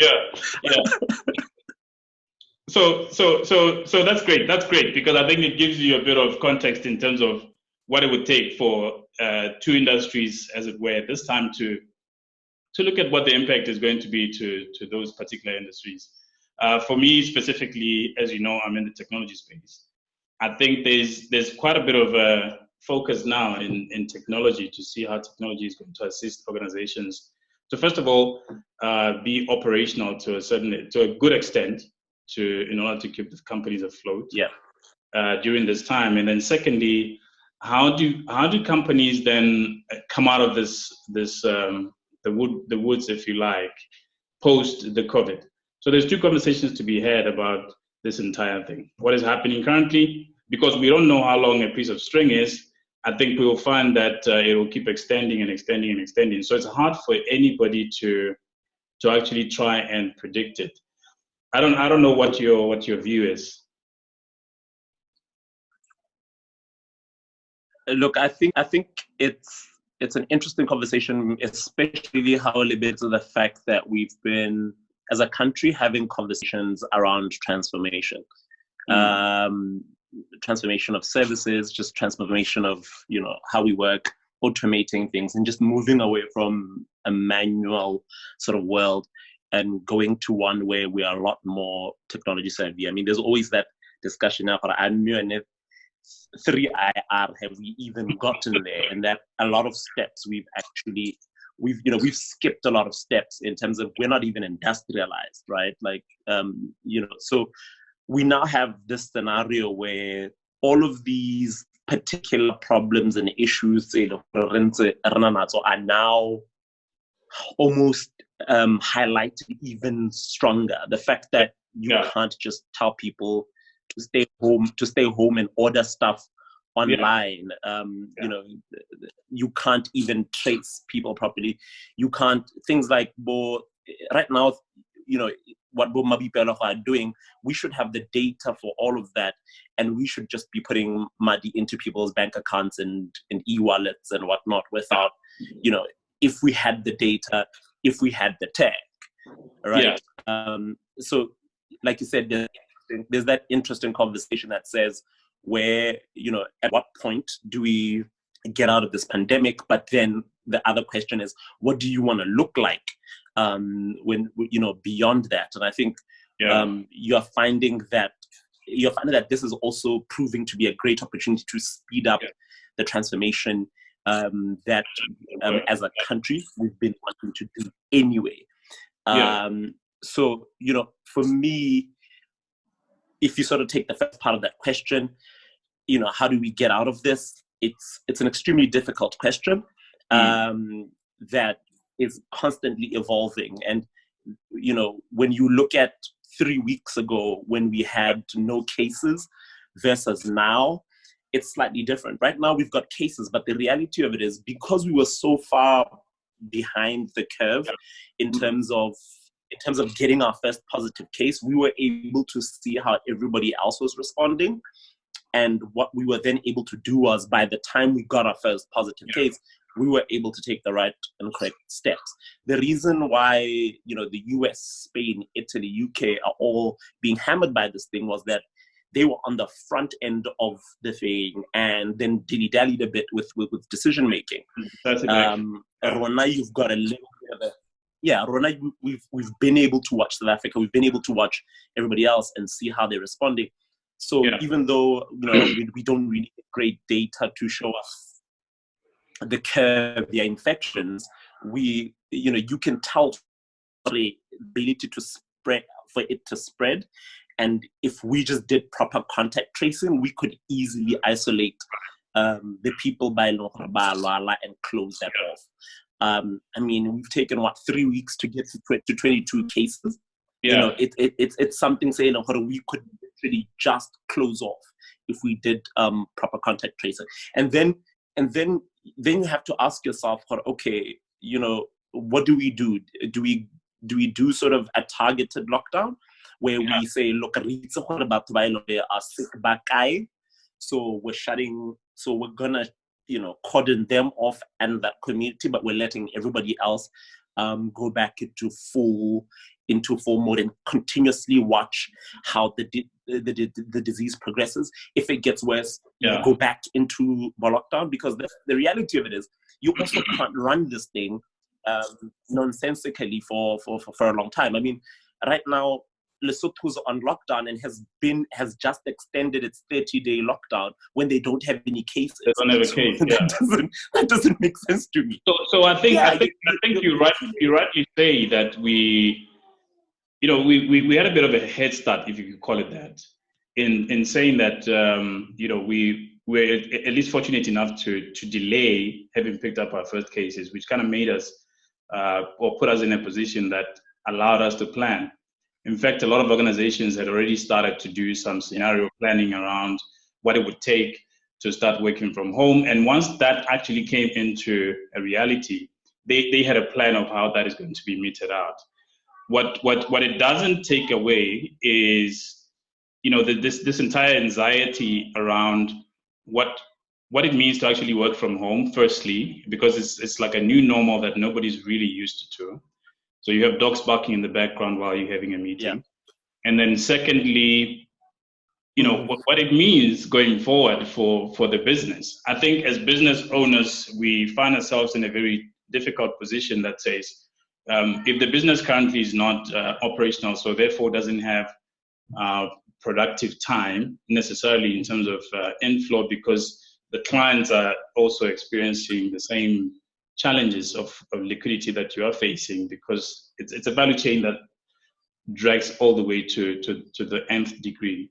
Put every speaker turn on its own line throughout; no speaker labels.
Yeah, yeah. So that's great. That's great because I think it gives you a bit of context in terms of what it would take for two industries, as it were, this time to look at what the impact is going to be to those particular industries. For me specifically, as you know, I'm in the technology space. I think there's quite a bit of a focus now in technology to see how technology is going to assist organizations to first of all be operational to a good extent in order to keep the companies afloat.
Yeah.
During this time, and then secondly, how do companies then come out of the woods, if you like, post the COVID? So there's two conversations to be had about this entire thing. What is happening currently? Because we don't know how long a piece of string is, I think we will find that it will keep extending and extending and extending. So it's hard for anybody to actually try and predict it. I don't know what your view is.
Look, I think it's an interesting conversation, especially how related to the fact that we've been, as a country, having conversations around transformation. Transformation of services, just transformation of, how we work, automating things, and just moving away from a manual sort of world and going to one where we are a lot more technology savvy. I mean, there's always that discussion now, but I'm new and 3IR, have we even gotten there? And that a lot of steps we've skipped a lot of steps in terms of we're not even industrialized, right? Like, so we now have this scenario where all of these particular problems and issues are now almost highlighted even stronger. The fact that you can't just tell people to stay home and order stuff online. You can't even trace people properly. You can't, things like right now, what Bo Mabipelo are doing, we should have the data for all of that, and we should just be putting money into people's bank accounts and e-wallets and whatnot without, if we had the data, if we had the tech, right? Yeah. So, like you said, there's that interesting conversation that says where, at what point do we get out of this pandemic? But then the other question is, what do you want to look like when, beyond that? And I think you're finding that this is also proving to be a great opportunity to speed up the transformation that as a country we've been wanting to do anyway. So, for me, if you sort of take the first part of that question, how do we get out of this? It's an extremely difficult question that is constantly evolving. And, when you look at 3 weeks ago when we had no cases versus now, it's slightly different. Right now we've got cases, but the reality of it is because we were so far behind the curve in terms of getting our first positive case, we were able to see how everybody else was responding. And what we were then able to do was, by the time we got our first positive case, we were able to take the right and correct steps. The reason why, the US, Spain, Italy, UK are all being hammered by this thing was that they were on the front end of the thing and then dilly-dallied a bit with decision making. Rona, you've got a little bit of a Rona, we've been able to watch South Africa, we've been able to watch everybody else and see how they're responding. So even though we don't really get great data to show us the curve, their infections, you can tell the ability to spread, for it to spread. And if we just did proper contact tracing, we could easily isolate the people by Lwala and close that off. I mean, we've taken 3 weeks to get to 22 cases. It's something saying we could literally just close off if we did proper contact tracing. And then you have to ask yourself, okay, what do we do? Do we do sort of a targeted lockdown where we say, look, are sick back, so we're gonna cordon them off and that community, but we're letting everybody else go back into full into full mode and continuously watch how the disease progresses. If it gets worse, you go back into lockdown, because the reality of it is you also can't run this thing nonsensically for a long time. I mean, right now, Lesotho's on lockdown and has just extended its 30-day lockdown when they don't have any cases.
They don't have a case.
That doesn't make sense to me.
So I think you rightly say that we had a bit of a head start, if you could call it that, in saying that we were at least fortunate enough to delay having picked up our first cases, which kind of made us or put us in a position that allowed us to plan. In fact, a lot of organizations had already started to do some scenario planning around what it would take to start working from home. And once that actually came into a reality, they had a plan of how that is going to be meted out. What it doesn't take away is, this entire anxiety around what it means to actually work from home, firstly, because it's like a new normal that nobody's really used to. So you have dogs barking in the background while you're having a meeting. Yeah. And then secondly, what it means going forward for the business. I think as business owners, we find ourselves in a very difficult position that says, if the business currently is not operational, so therefore doesn't have productive time necessarily in terms of inflow, because the clients are also experiencing the same challenges of liquidity that you are facing, because it's a value chain that drags all the way to the nth degree.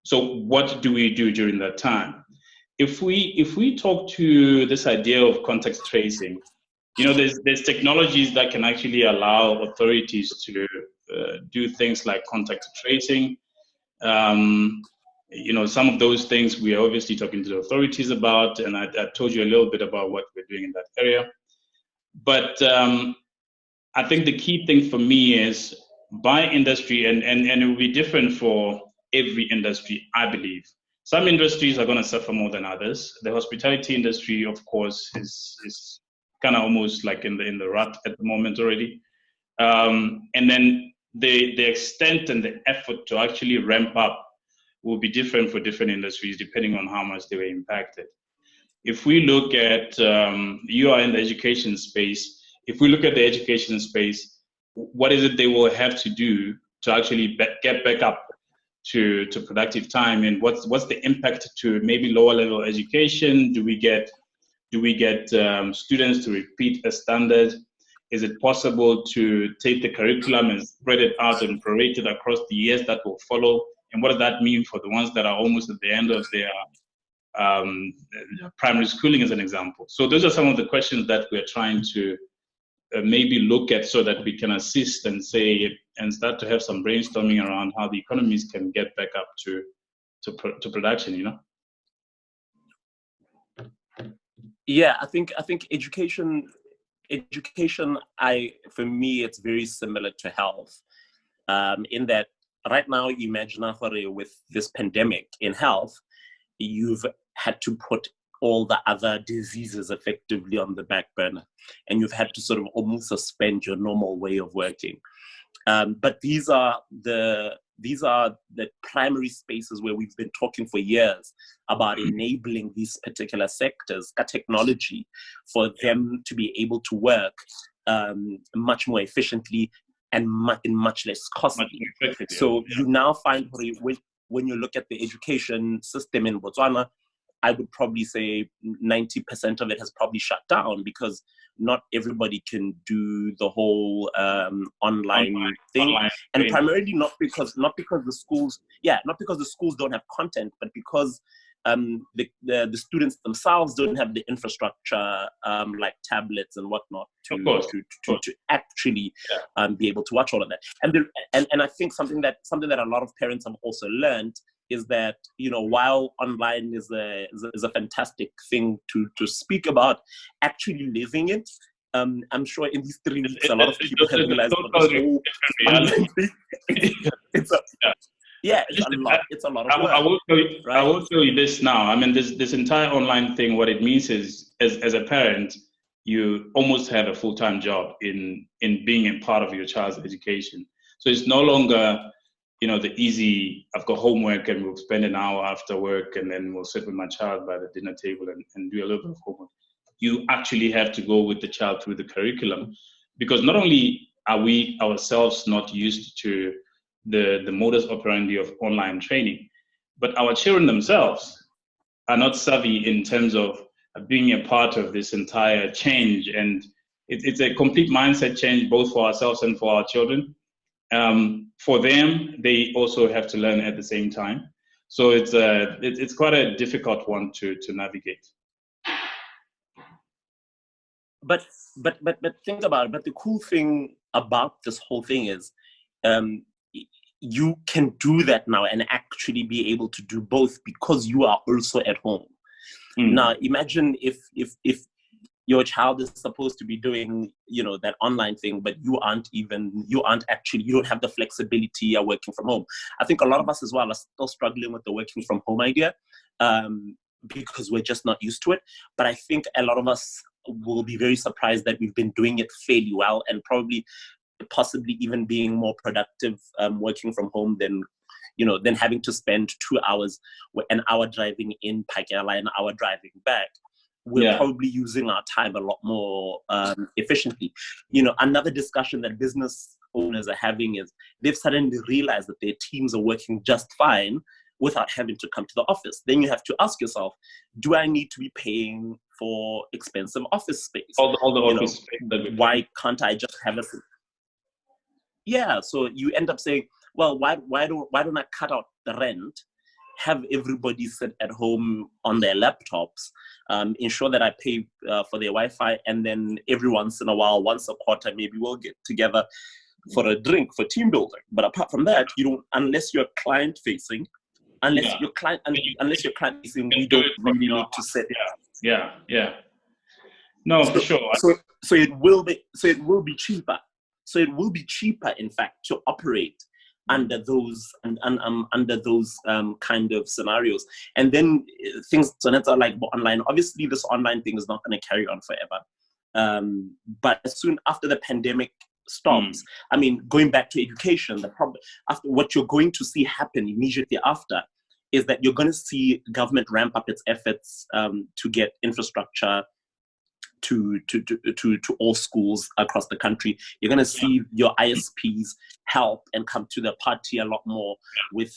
So what do we do during that time? If we talk to this idea of contact tracing, there's technologies that can actually allow authorities to do things like contact tracing. Some of those things we are obviously talking to the authorities about, and I told you a little bit about what we're doing in that area. But I think the key thing for me is by industry, and it will be different for every industry, I believe. Some industries are going to suffer more than others. The hospitality industry, of course, is kind of almost like in the rut at the moment already. And then the extent and the effort to actually ramp up will be different for different industries depending on how much they were impacted. If we look at, you are in the education space, if we look at the education space, what is it they will have to do to actually get back up to productive time, and what's the impact to maybe lower level education? Do we get students to repeat a standard? Is it possible to take the curriculum and spread it out and prorate it across the years that will follow? And what does that mean for the ones that are almost at the end of their primary schooling, as an example? So those are some of the questions that we're trying to maybe look at, so that we can assist and start to have some brainstorming around how the economies can get back up to production.
Yeah, I think education, for me, it's very similar to health, in that right now, imagine with this pandemic in health, you've had to put all the other diseases effectively on the back burner, and you've had to sort of almost suspend your normal way of working. But these are the primary spaces where we've been talking for years about enabling these particular sectors, technology, for them to be able to work much more efficiently and much less costly. So you now find, when you look at the education system in Botswana, I would probably say 90% of it has probably shut down, because not everybody can do the whole online thing, and primarily not because the schools don't have content, but because the students themselves don't have the infrastructure like tablets and whatnot to actually be able to watch all of that. And I think something that a lot of parents have also learned is that, while online is a fantastic thing to speak about, actually living it, I'm sure in these 3 weeks, a lot of people have realized this whole online thing. It's a lot of work.
I will tell you this now. I mean, this entire online thing, what it means is, as a parent, you almost have a full-time job in being a part of your child's education. So it's no longer, the easy, I've got homework and we'll spend an hour after work and then we'll sit with my child by the dinner table and do a little bit of homework. You actually have to go with the child through the curriculum, because not only are we ourselves not used to the modus operandi of online training, but our children themselves are not savvy in terms of being a part of this entire change. And it's a complete mindset change, both for ourselves and for our children. For them, they also have to learn at the same time. So it's quite a difficult one to navigate.
But think about it. But the cool thing about this whole thing is, you can do that now and actually be able to do both because you are also at home. Now, imagine if your child is supposed to be doing, that online thing, but you don't have the flexibility. You're working from home. I think a lot of us as well are still struggling with the working from home idea, because we're just not used to it. But I think a lot of us will be very surprised that we've been doing it fairly well, and possibly even being more productive working from home than having to spend 2 hours, an hour driving in Pakela, an hour driving back. We're probably using our time a lot more efficiently. Another discussion that business owners are having is they've suddenly realized that their teams are working just fine without having to come to the office. Then you have to ask yourself, do I need to be paying for expensive office space?
All the office space.
Why can't I just have a... Yeah, so you end up saying, well, why don't I cut out the rent, have everybody sit at home on their laptops, ensure that I pay for their Wi-Fi, and then every once in a while, once a quarter, maybe we'll get together for a drink, for team building. But apart from that, unless you're client facing, we don't really need to set it up.
Yeah. No, for sure.
So it will be cheaper. So it will be cheaper, in fact, to operate under those kind of scenarios. And then things are like online. Obviously, this online thing is not going to carry on forever. But as soon after the pandemic stops, going back to education, the problem after what you're going to see happen immediately after is that you're going to see government ramp up its efforts to get infrastructure to all schools across the country. You're going to see your ISPs help and come to the party a lot more with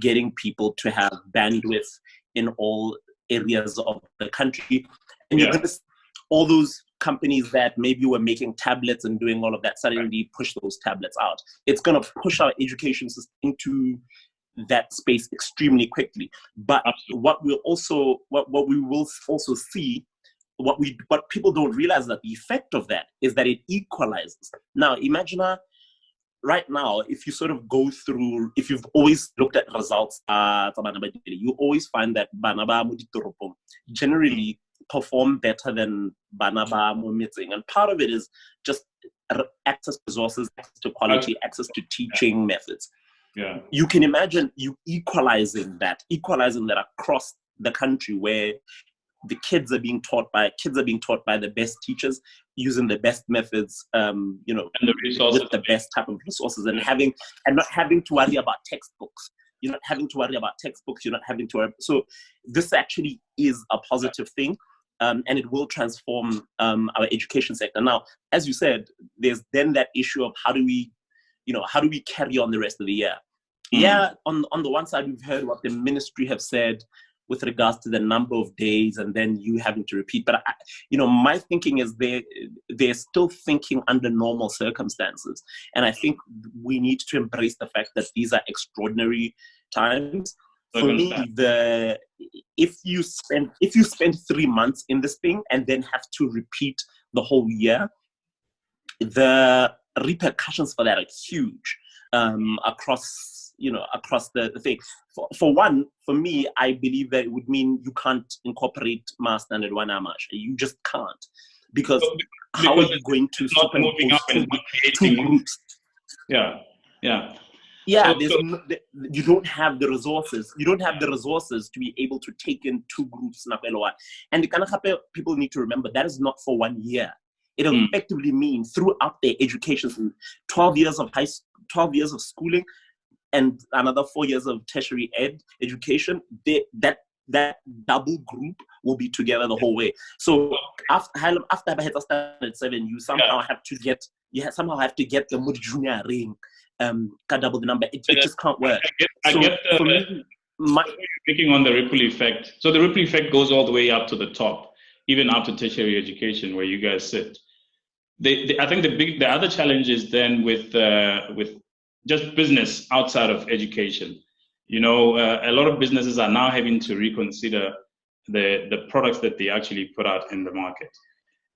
getting people to have bandwidth in all areas of the country. And you're going to see all those companies that maybe were making tablets and doing all of that suddenly push those tablets out. It's going to push our education system into that space extremely quickly. But what we will also see, what people don't realize, that the effect of that is that it equalizes. Now, imagine right now, if you sort of go through, if you've always looked at results, you always find that Banaba Muditoropom generally perform better than Banaba Mumitzing. And part of it is just access to resources, access to quality, access to teaching methods.
Yeah.
You can imagine you equalizing that across the country, where the kids are being taught by the best teachers, using the best methods, and the resources, with the best type of resources, and not having to worry about textbooks. You're not having to worry about textbooks. You're not having to worry. So this actually is a positive thing, and it will transform our education sector. Now, as you said, there's then that issue of how do we carry on the rest of the year? Yeah, on the one side, we've heard what the ministry have said with regards to the number of days, and then you having to repeat. But my thinking is they're still thinking under normal circumstances, and I think we need to embrace the fact that these are extraordinary times. For me, if you spend 3 months in this thing and then have to repeat the whole year, the repercussions for that are huge across the thing. For me, I believe that it would mean you can't incorporate mass standard 1 Amash. You just can't, because how are you going to superimpose two groups?
Yeah.
You don't have the resources. You don't have the resources to be able to take in two groups. And people need to remember that is not for 1 year. It'll effectively mean throughout their education, so 12 years of 12 years of schooling, and another 4 years of tertiary education, that double group will be together the whole way. So after I started at 7, you somehow have to get the mid junior ring, double the number. It just can't work.
I get thinking on the ripple effect. So the ripple effect goes all the way up to the top, even up to tertiary education where you guys sit. I think the other challenge is then with just business outside of education. You know, a lot of businesses are now having to reconsider the products that they actually put out in the market.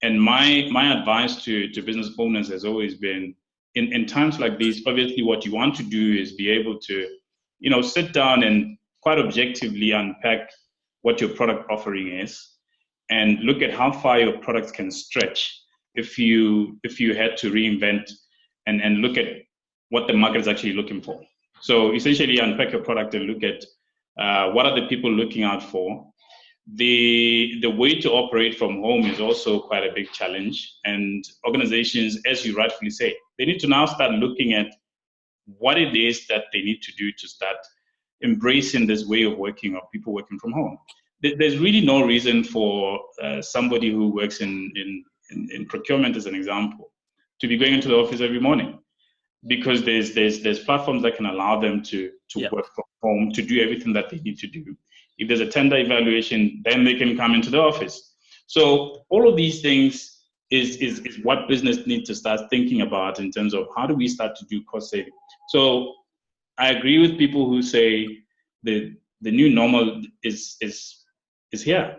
And my advice to business owners has always been, in times like these, obviously what you want to do is be able to, you know, sit down and quite objectively unpack what your product offering is and look at how far your products can stretch if you had to reinvent and look at what the market is actually looking for. So essentially unpack your product and look at what are the people looking out for. The way to operate from home is also quite a big challenge. And organizations, as you rightfully say, they need to now start looking at what it is that they need to do to start embracing this way of working, of people working from home. There's really no reason for somebody who works in procurement, as an example, to be going into the office every morning, because there's platforms that can allow them to work from home, to do everything that they need to do. If there's a tender evaluation, then they can come into the office. So all of these things is what business needs to start thinking about in terms of how do we start to do cost saving. So I agree with people who say the new normal is here.